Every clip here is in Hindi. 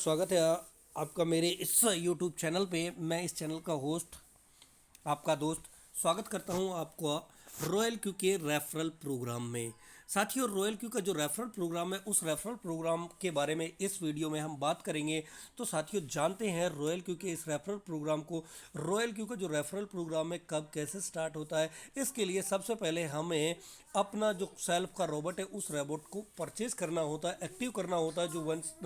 स्वागत है आपका मेरे इस यूट्यूब चैनल पे। मैं इस चैनल का होस्ट आपका दोस्त स्वागत करता हूं आपको रॉयल क्यू के रेफरल प्रोग्राम में। साथियों, रॉयल क्यू का जो रेफरल प्रोग्राम है उस रेफरल प्रोग्राम के बारे में इस वीडियो में हम बात करेंगे। तो साथियों, जानते हैं रॉयल क्यू के इस रेफरल प्रोग्राम को। रॉयल क्यू का जो रेफरल प्रोग्राम है कब कैसे स्टार्ट होता है, इसके लिए सबसे पहले हमें अपना जो सेल्फ का रोबोट है उस रोबोट को परचेज करना होता है, एक्टिव करना होता है, जो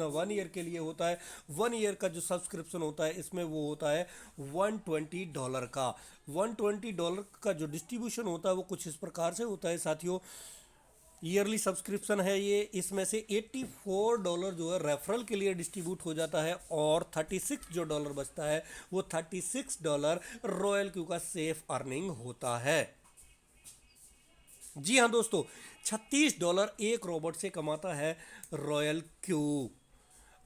वन ईयर के लिए होता है। 1 ईयर का जो सब्सक्रिप्शन होता है इसमें वो होता है $120 का। $120 का जो डिस्ट्रीब्यूशन होता है वो कुछ इस प्रकार से होता है साथियों। ईयरली सब्सक्रिप्शन है ये, इसमें से $84 जो है रेफरल के लिए डिस्ट्रीब्यूट हो जाता है और 36 जो डॉलर बचता है वो $36 रॉयल क्यू का सेफ अर्निंग होता है। जी हाँ दोस्तों, $36 एक रोबोट से कमाता है रॉयल क्यू।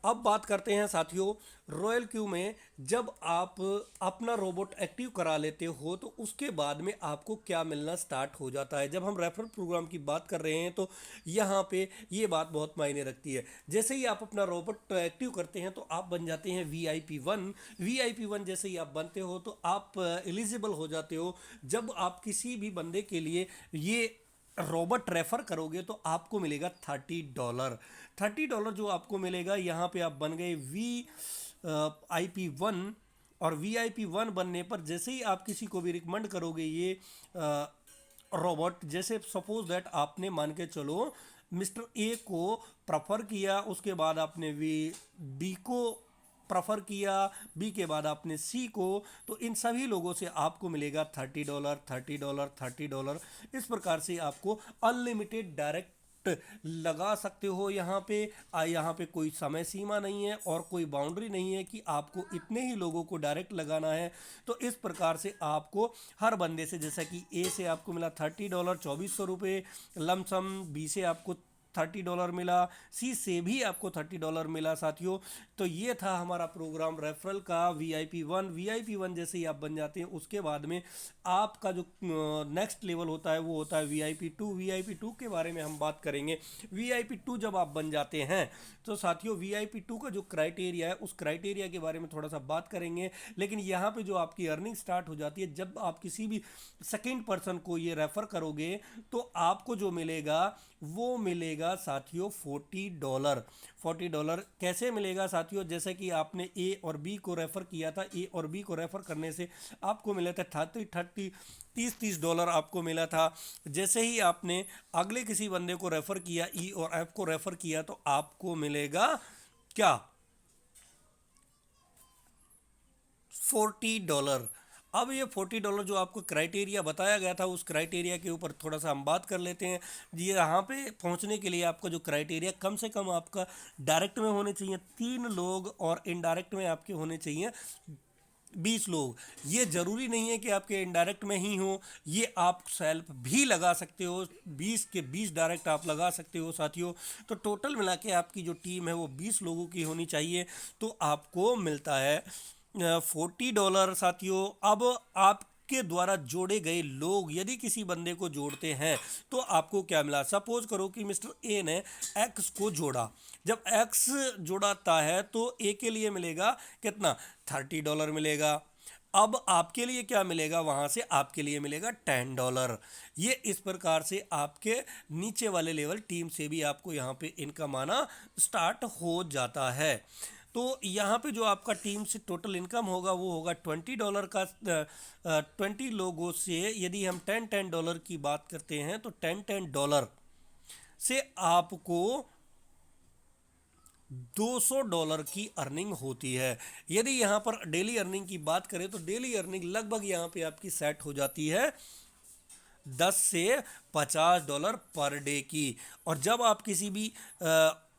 अब बात करते हैं साथियों, रॉयल क्यू में जब आप अपना रोबोट एक्टिव करा लेते हो तो उसके बाद में आपको क्या मिलना स्टार्ट हो जाता है। जब हम रेफरल प्रोग्राम की बात कर रहे हैं तो यहाँ पे ये बात बहुत मायने रखती है। जैसे ही आप अपना रोबोट एक्टिव करते हैं तो आप बन जाते हैं VIP1। VIP1 जैसे ही आप बनते हो तो आप एलिजिबल हो जाते हो। जब आप किसी भी बंदे के लिए ये रॉबर्ट रेफर करोगे तो आपको मिलेगा $30। $30 जो आपको मिलेगा, यहाँ पे आप बन गए VIP1। और VIP1 बनने पर जैसे ही आप किसी को भी रिकमेंड करोगे ये रॉबर्ट, जैसे सपोज दैट आपने मान के चलो मिस्टर ए को प्रेफर किया, उसके बाद आपने बी को प्रेफर किया, बी के बाद आपने सी को, तो इन सभी लोगों से आपको मिलेगा $30 $30 $30। इस प्रकार से आपको अनलिमिटेड डायरेक्ट लगा सकते हो। यहाँ पे कोई समय सीमा नहीं है और कोई बाउंड्री नहीं है कि आपको इतने ही लोगों को डायरेक्ट लगाना है। तो इस प्रकार से आपको हर बंदे से, जैसा कि ए से आपको मिला $30 ₹2400 लमसम, बी से आपको $30 मिला, सी से भी आपको $30 मिला साथियों। तो ये था हमारा प्रोग्राम रेफरल का VIP1। जैसे ही आप बन जाते हैं उसके बाद में आपका जो नेक्स्ट लेवल होता है वो होता है VIP2। के बारे में हम बात करेंगे। VIP2 जब आप बन जाते हैं तो साथियों VIP2 का जो क्राइटेरिया है उस क्राइटेरिया के बारे में थोड़ा सा बात करेंगे। लेकिन यहाँ पे जो आपकी अर्निंग स्टार्ट हो जाती है, जब आप किसी भी सेकेंड पर्सन को ये रेफर करोगे तो आपको जो मिलेगा वो मिलेगा साथियों $40। कैसे मिलेगा साथियों? जैसे कि आपने ए और बी को रेफर किया था, ए और बी को रेफर करने से आपको मिले थे 30 डॉलर आपको मिला था। जैसे ही आपने अगले किसी बंदे को रेफर किया, ई और एफ को रेफर किया, तो आपको मिलेगा क्या? $40। अब ये $40 जो आपको क्राइटेरिया बताया गया था, उस क्राइटेरिया के ऊपर थोड़ा सा हम बात कर लेते हैं। ये यहाँ पे पहुँचने के लिए आपका जो क्राइटेरिया कम से कम आपका डायरेक्ट में होने चाहिए 3 लोग और इनडायरेक्ट में आपके होने चाहिए 20 लोग। ये ज़रूरी नहीं है कि आपके इनडायरेक्ट में ही हो, ये आप सेल्फ भी लगा सकते हो। 20 के 20 डायरेक्ट आप लगा सकते हो साथियों। तो टोटल मिला के आपकी जो टीम है वो 20 लोगों की होनी चाहिए। तो आपको मिलता है $40 साथियों। अब आपके द्वारा जोड़े गए लोग यदि किसी बंदे को जोड़ते हैं तो आपको क्या मिला? सपोज करो कि मिस्टर ए ने एक्स को जोड़ा। जब एक्स जोड़ाता है तो ए के लिए मिलेगा कितना? $30 मिलेगा। अब आपके लिए क्या मिलेगा? वहां से आपके लिए मिलेगा $10। ये इस प्रकार से आपके नीचे वाले लेवल टीम से भी आपको यहाँ पे इनकम आना स्टार्ट हो जाता है। तो यहाँ पे जो आपका टीम से टोटल इनकम होगा वो होगा $20 का। 20 लोगों से यदि हम $10 की बात करते हैं तो $10 से आपको $200 की अर्निंग होती है। यदि यहाँ पर डेली अर्निंग की बात करें तो डेली अर्निंग लगभग यहाँ पे आपकी सेट हो जाती है 10 से $50 पर डे की। और जब आप किसी भी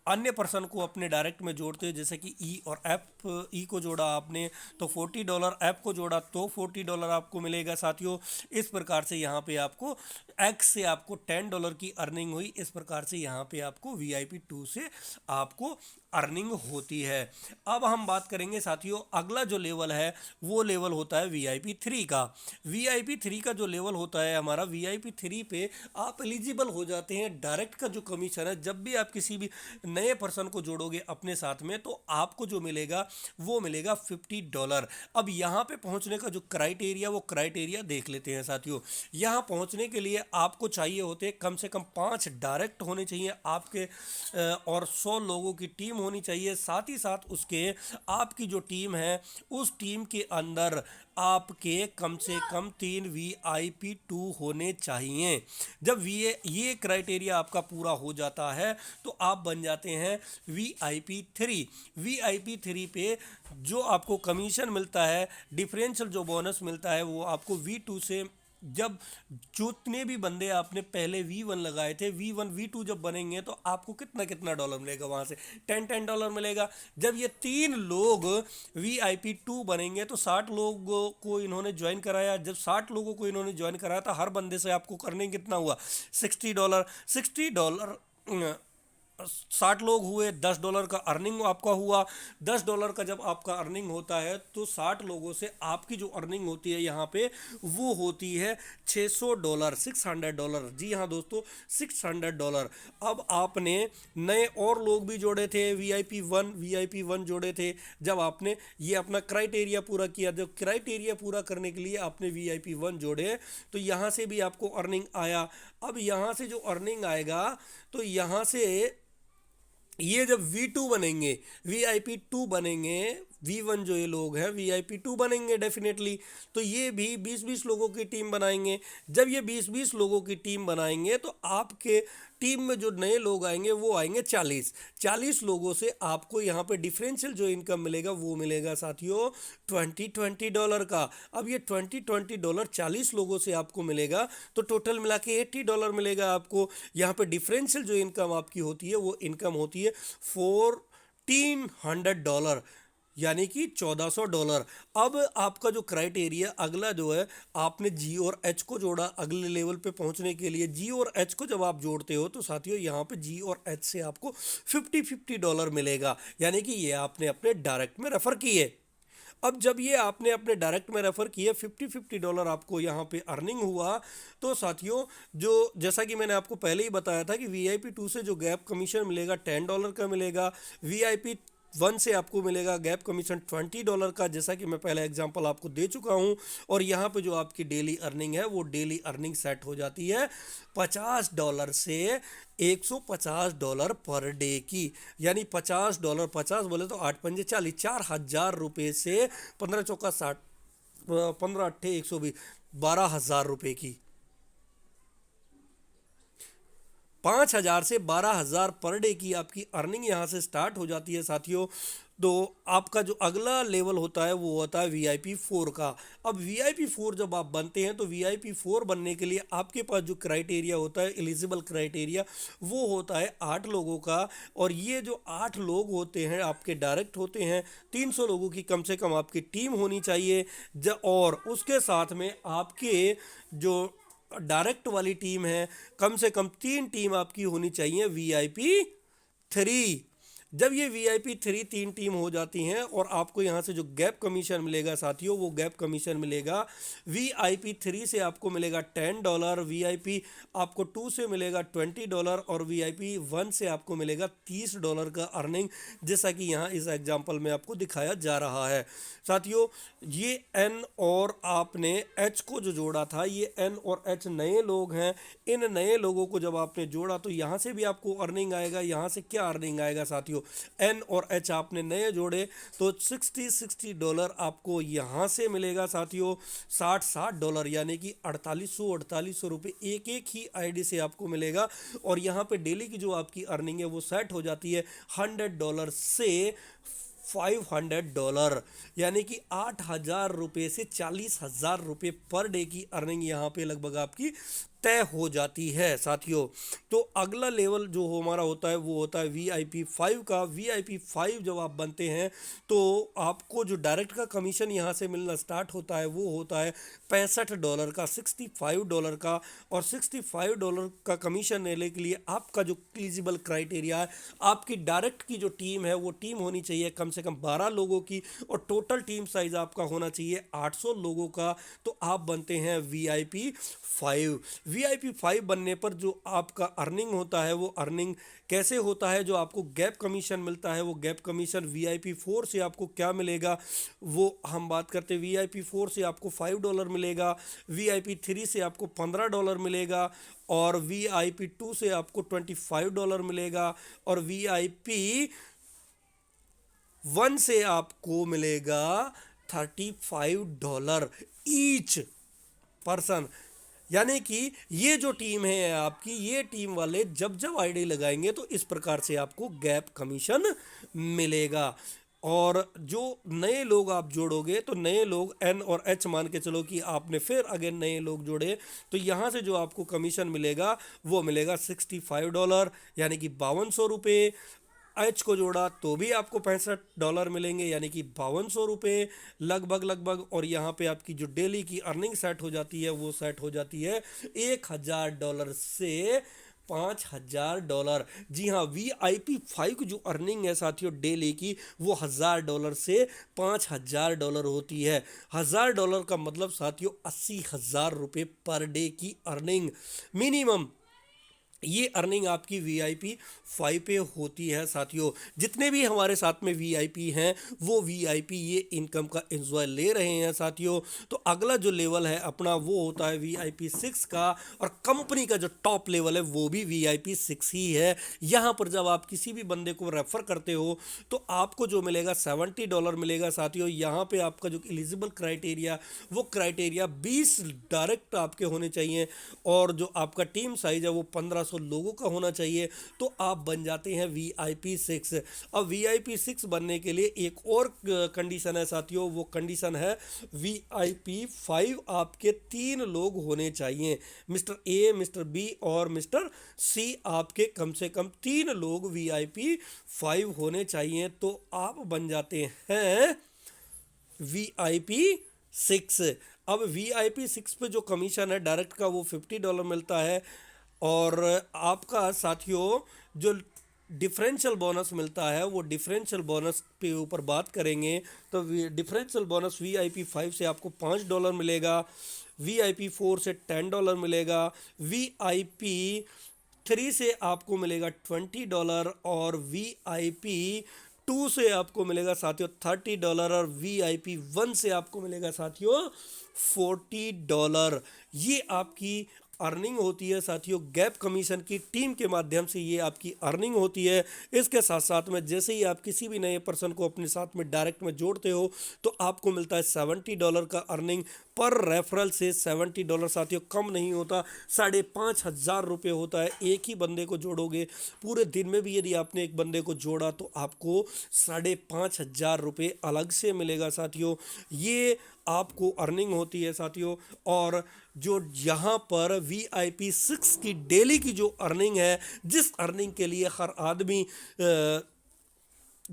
अन्य पर्सन को अपने डायरेक्ट में जोड़ते हो, जैसे कि ई और एफ, ई को जोड़ा आपने तो $40, एफ को जोड़ा तो $40 आपको मिलेगा साथियों। इस प्रकार से यहाँ पे आपको एक्स से आपको $10 की अर्निंग हुई। इस प्रकार से यहाँ पे आपको VIP2 से आपको अर्निंग होती है। अब हम बात करेंगे साथियों, अगला जो लेवल है वो लेवल होता है VIP 3 का। VIP 3 का जो लेवल होता है हमारा, VIP 3 पे आप एलिजिबल हो जाते हैं डायरेक्ट का जो कमीशन है। जब भी आप किसी भी नए पर्सन को जोड़ोगे अपने साथ में तो आपको जो मिलेगा वो मिलेगा $50। अब यहाँ पे पहुँचने का जो क्राइटेरिया, वो क्राइटेरिया देख लेते हैं साथियों। यहाँ पहुँचने के लिए आपको चाहिए होते कम से कम 5 डायरेक्ट होने चाहिए आपके, और 100 लोगों की टीम होनी चाहिए। साथ ही साथ उसके आपकी जो टीम है उस टीम के अंदर आपके कम से कम 3 VIP 2 होने चाहिए। जब ये क्राइटेरिया आपका पूरा हो जाता है तो आप बन जाते हैं VIP 3। VIP 3 पे जो आपको कमीशन मिलता है, डिफरेंशियल जो बोनस मिलता है, वो आपको V2 से, जब जितने भी बंदे आपने पहले V1 लगाए थे, V1 V2 जब बनेंगे तो आपको कितना कितना डॉलर मिलेगा, वहाँ से $10 मिलेगा। जब ये 3 लोग VIP 2 बनेंगे तो 60 लोगों को इन्होंने ज्वाइन कराया। जब 60 लोगों को इन्होंने ज्वाइन कराया तो हर बंदे से आपको करने कितना हुआ, $60। 60 लोग हुए, $10 का अर्निंग आपका हुआ। $10 का जब आपका अर्निंग होता है तो 60 लोगों से आपकी जो अर्निंग होती है यहाँ पे वो होती है $600। जी हाँ दोस्तों, $600। अब आपने नए और लोग भी जोड़े थे, VIP 1 जोड़े थे। जब आपने ये अपना क्राइटेरिया पूरा किया, जब क्राइटेरिया पूरा करने के लिए आपने VIP 1 जोड़े तो यहाँ से भी आपको अर्निंग आया। अब यहाँ से जो अर्निंग आएगा तो यहाँ से ये जब V2 बनेंगे, VIP 2 बनेंगे, V1 जो ये लोग हैं VIP 2 बनेंगे डेफिनेटली, तो ये भी 20-20 लोगों की टीम बनाएंगे। जब ये 20-20 लोगों की टीम बनाएंगे तो आपके टीम में जो नए लोग आएंगे वो आएंगे 40 लोगों से। आपको यहाँ पे डिफरेंशियल जो इनकम मिलेगा वो मिलेगा साथियों $20 का। अब ये $20 40 लोगों से आपको मिलेगा तो टोटल मिला के $80 मिलेगा आपको। यहाँ पे डिफरेंशियल जो इनकम आपकी होती है वो इनकम होती है $1400, यानी कि $1400। अब आपका जो क्राइटेरिया अगला जो है, आपने G और H को जोड़ा अगले लेवल पे पहुंचने के लिए। G और H को जब आप जोड़ते हो तो साथियों यहाँ पे G और H से आपको $50 मिलेगा, यानी कि ये आपने अपने डायरेक्ट में रेफर किए। अब जब ये आपने अपने डायरेक्ट में रेफर किए, $50 आपको यहाँ पे अर्निंग हुआ तो साथियों, जो जैसा कि मैंने आपको पहले ही बताया था कि VIP 2 से जो गैप कमीशन मिलेगा $10 का मिलेगा, VIP 1 से आपको मिलेगा गैप कमीशन $20 का, जैसा कि मैं पहले एग्जांपल आपको दे चुका हूं। और यहाँ पे जो आपकी डेली अर्निंग है वो डेली अर्निंग सेट हो जाती है $50 से $150 पर डे की, यानी $50, 50 बोले तो 8 पंजे 40, ₹4000 से 15 चौका 60, 15 अट्ठे 120, ₹12,000 की, 5,000 से 12,000 पर डे की आपकी अर्निंग यहाँ से स्टार्ट हो जाती है साथियों। तो आपका जो अगला लेवल होता है वो होता है VIP 4 का। अब VIP 4 जब आप बनते हैं तो VIP 4 बनने के लिए आपके पास जो क्राइटेरिया होता है, एलिजिबल क्राइटेरिया, वो होता है 8 लोगों का। और ये जो 8 लोग होते हैं आपके डायरेक्ट होते हैं। 300 लोगों की कम से कम आपकी टीम होनी चाहिए। और उसके साथ में आपके जो डायरेक्ट वाली टीम है, कम से कम 3 टीम आपकी होनी चाहिए VIP 3। जब ये VIP 3 3 टीम हो जाती हैं और आपको यहाँ से जो गैप कमीशन मिलेगा साथियों, वो गैप कमीशन मिलेगा VIP 3 से आपको मिलेगा $10, VIP आपको 2 से मिलेगा $20 और VIP 1 से आपको मिलेगा $30 का अर्निंग, जैसा कि यहाँ इस एग्जाम्पल में आपको दिखाया जा रहा है साथियों। ये N और आपने H को जो जोड़ा था, ये N और H नए लोग हैं। इन नए लोगों को जब आपने जोड़ा तो यहाँ से भी आपको अर्निंग आएगा। यहाँ से क्या अर्निंग आएगा साथियों, N और H आपने नए जोड़े तो $60 आपको यहाँ से मिलेगा साथियों। $60 यानी कि 4800 रुपये एक एक ही आईडी से आपको मिलेगा। और यहाँ पे डेली की जो आपकी अर्निंग है वो सेट हो जाती है $100 से $500, यानी कि $8,000 से $40,000 पर डे की अर्निंग यहाँ पे लगभग आपकी तय हो जाती है साथियों। तो अगला लेवल जो हमारा होता है वो होता है VIP 5 का। VIP 5 जब आप बनते हैं तो आपको जो डायरेक्ट का कमीशन यहाँ से मिलना स्टार्ट होता है वो होता है $65 का, $65 का। और $65 का कमीशन लेने के लिए आपका जो एलिजिबल क्राइटेरिया है, आपकी डायरेक्ट की जो टीम है वो टीम होनी चाहिए कम से कम 12 लोगों की, और टोटल टीम साइज आपका होना चाहिए 800 लोगों का। तो आप बनते हैं VIP 5। VIP 5 बनने पर जो आपका अर्निंग होता है वो अर्निंग कैसे होता है, जो आपको गैप कमीशन मिलता है वो गैप कमीशन VIP 4 से आपको क्या मिलेगा वो हम बात करते हैं। VIP 4 से आपको $5 मिलेगा, VIP 3 से आपको $15 मिलेगा, और VIP 2 से आपको $25 मिलेगा, और VIP 1 से आपको मिलेगा $35 ईच पर्सन। यानी कि ये जो टीम है आपकी, ये टीम वाले जब जब आईडी लगाएंगे तो इस प्रकार से आपको गैप कमीशन मिलेगा। और जो नए लोग आप जोड़ोगे तो नए लोग N और H मान के चलो कि आपने फिर अगेन नए लोग जोड़े, तो यहाँ से जो आपको कमीशन मिलेगा वो मिलेगा $65, यानी कि ₹5200। एच को जोड़ा तो भी आपको $65 मिलेंगे, यानी कि ₹5200 लगभग। और यहाँ पे आपकी जो डेली की अर्निंग सेट हो जाती है वो सेट हो जाती है $1000 से $5000। जी हाँ, VIP 5 की जो अर्निंग है साथियों डेली की वो $1000 से $5000 होती है। $1000 का मतलब साथियों ₹80,000 पर डे की अर्निंग मिनिमम। ये अर्निंग आपकी VIP 5 पे होती है साथियों। जितने भी हमारे साथ में VIP हैं वो VIP ये इनकम का एंजॉय ले रहे हैं साथियों। तो अगला जो लेवल है अपना वो होता है VIP 6 का, और कंपनी का जो टॉप लेवल है वो भी VIP 6 ही है। यहाँ पर जब आप किसी भी बंदे को रेफर करते हो तो आपको जो मिलेगा $70 मिलेगा साथियों। यहाँ पे आपका जो एलिजिबल क्राइटेरिया वो क्राइटेरिया 20 डायरेक्ट आपके होने चाहिए, और जो आपका टीम साइज है वो 1500 लोगों का होना चाहिए। तो आप बन जाते हैं VIP 6। अब VIP 6 बनने के लिए एक और कंडीशन है साथियों, वो कंडीशन है VIP 5 आपके 3 लोग होने चाहिए। मिस्टर A, मिस्टर B और मिस्टर C, आपके कम से कम 3 लोग VIP 5 होने चाहिए। तो आप बन जाते हैं VIP 6। अब VIP 6 पे जो कमीशन है डायरेक्ट का वो $50 मिलता है, और आपका साथियों जो डिफरेंशियल बोनस मिलता है वो डिफरेंशियल बोनस पे ऊपर बात करेंगे। तो डिफरेंशियल बोनस VIP 5 से आपको $5 मिलेगा, VIP 4 से $10 मिलेगा, VIP 3 से आपको मिलेगा $20, और VIP 2 से आपको मिलेगा साथियों $30, और VIP 1 से आपको मिलेगा साथियों $40। ये आपकी अर्निंग होती है साथियों गैप कमीशन की टीम के माध्यम से, ये आपकी अर्निंग होती है। इसके साथ साथ में जैसे ही आप किसी भी नए पर्सन को अपने साथ में डायरेक्ट में जोड़ते हो तो आपको मिलता है $70 का अर्निंग पर रेफरल से। $70 साथियों कम नहीं होता, ₹5500 होता है। एक ही बंदे को जोड़ोगे पूरे दिन में भी यदि आपने एक बंदे को जोड़ा तो आपको ₹5500 अलग से मिलेगा साथियों। ये आपको अर्निंग होती है साथियों। और जो यहाँ पर VIP 6 की डेली की जो अर्निंग है, जिस अर्निंग के लिए हर आदमी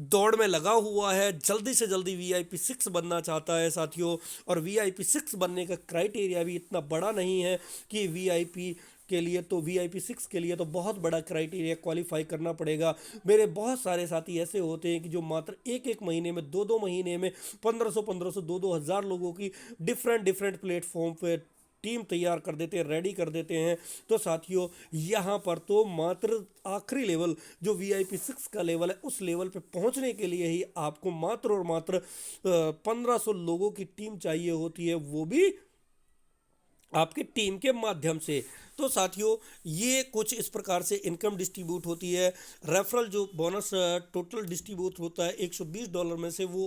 दौड़ में लगा हुआ है, जल्दी से जल्दी VIP 6 बनना चाहता है साथियों। और VIP 6 बनने का क्राइटेरिया भी इतना बड़ा नहीं है कि VIP के लिए, तो VIP 6 के लिए तो बहुत बड़ा क्राइटेरिया क्वालिफाई करना पड़ेगा। मेरे बहुत सारे साथी ऐसे होते हैं कि जो मात्र एक एक महीने में, दो दो महीने में 1500 दो हज़ार लोगों की डिफरेंट प्लेटफॉर्म पे टीम तैयार कर देते हैं, रेडी कर देते हैं। तो साथियों यहाँ पर तो मात्र आखिरी लेवल जो VIP 6 का लेवल है उस लेवल पे पहुंचने के लिए ही आपको मात्र और मात्र 1500 लोगों की टीम चाहिए होती है, वो भी आपकी टीम के माध्यम से। तो साथियों ये कुछ इस प्रकार से इनकम डिस्ट्रीब्यूट होती है। रेफरल जो बोनस टोटल डिस्ट्रीब्यूट होता है $120 में से वो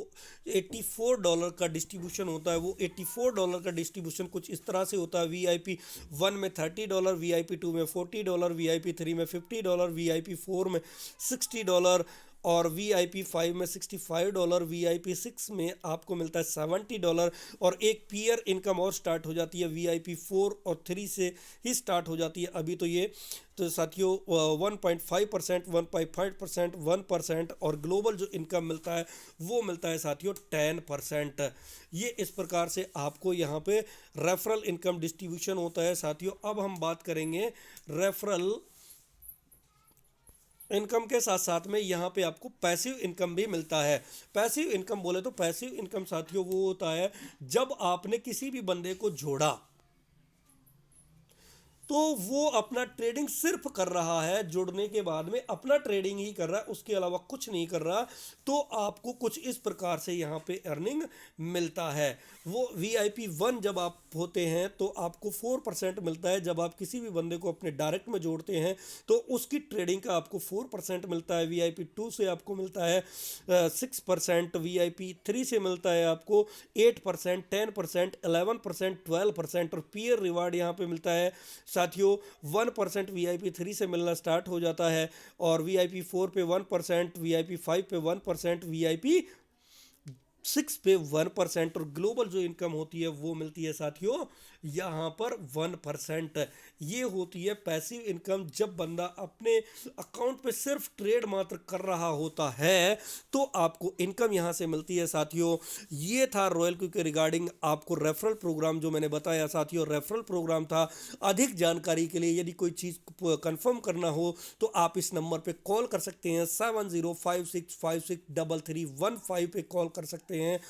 $84 का डिस्ट्रीब्यूशन होता है। वो $84 का डिस्ट्रीब्यूशन कुछ इस तरह से होता है। VIP 1 में $30, VIP 2 में $40, VIP 3 में $50, VIP 4 में $60, और VIP 5 में $65, VIP 6 में आपको मिलता है $70, और एक पीयर इनकम और स्टार्ट हो जाती है VIP 4 और 3 से ही स्टार्ट हो जाती है अभी तो ये। तो साथियों 1.5%, 1.5%, 1%, और ग्लोबल जो इनकम मिलता है वो मिलता है साथियों 10%। ये इस प्रकार से आपको यहाँ पे रेफरल इनकम डिस्ट्रीब्यूशन होता है साथियों। अब हम बात करेंगे रेफरल इनकम के साथ साथ में यहाँ पे आपको पैसिव इनकम भी मिलता है। पैसिव इनकम बोले तो पैसिव इनकम साथियों वो होता है जब आपने किसी भी बंदे को जोड़ा तो वो अपना ट्रेडिंग सिर्फ कर रहा है, जुड़ने के बाद में अपना ट्रेडिंग ही कर रहा है, उसके अलावा कुछ नहीं कर रहा, तो आपको कुछ इस प्रकार से यहाँ पे अर्निंग मिलता है। वो VIP 1 जब आप होते हैं तो आपको 4% मिलता है। जब आप किसी भी बंदे को अपने डायरेक्ट में जोड़ते हैं तो उसकी ट्रेडिंग का आपको 4% मिलता है। VIP 2 से आपको मिलता है 6%, VIP 3 से मिलता है आपको 8%, 10%, 11%, 12%, और पीयर रिवार्ड यहाँ पे मिलता है साथियों 1%। VIP 3 से मिलना स्टार्ट हो जाता है, और VIP 4 पे 1%, VIP 5 पे 1%, VIP 6 पे 1%, और ग्लोबल जो इनकम होती है वो मिलती है साथियों यहाँ पर 1%। ये होती है पैसिव इनकम। जब बंदा अपने अकाउंट पे सिर्फ ट्रेड मात्र कर रहा होता है तो आपको इनकम यहाँ से मिलती है साथियों। ये था रॉयल क्विक के रिगार्डिंग आपको रेफरल प्रोग्राम जो मैंने बताया साथियों, रेफरल प्रोग्राम था। अधिक जानकारी के लिए यदि कोई चीज़ कंफर्म करना हो तो आप इस नंबर पे कॉल कर सकते हैं, 7056563315 पे कॉल कर सकते हैं,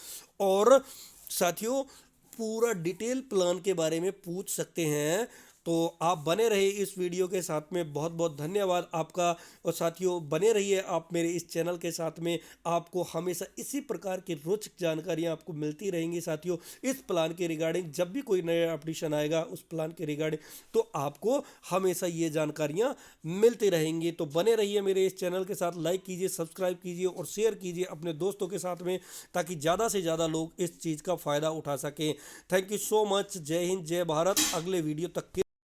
और साथियों पूरा डिटेल प्लान के बारे में पूछ सकते हैं। तो आप बने रहिए इस वीडियो के साथ में, बहुत बहुत धन्यवाद आपका। और साथियों बने रहिए आप मेरे इस चैनल के साथ में, आपको हमेशा इसी प्रकार की रोचक जानकारियां आपको मिलती रहेंगी साथियों इस प्लान के रिगार्डिंग। जब भी कोई नया अपडेशन आएगा उस प्लान के रिगार्डिंग तो आपको हमेशा ये जानकारियां मिलती रहेंगी। तो बने रहिए मेरे इस चैनल के साथ, लाइक कीजिए, सब्सक्राइब कीजिए और शेयर कीजिए अपने दोस्तों के साथ में, ताकि ज़्यादा से ज़्यादा लोग इस चीज़ का फ़ायदा उठा सकें। Thank you so much. जय हिंद, जय भारत। अगले वीडियो तक के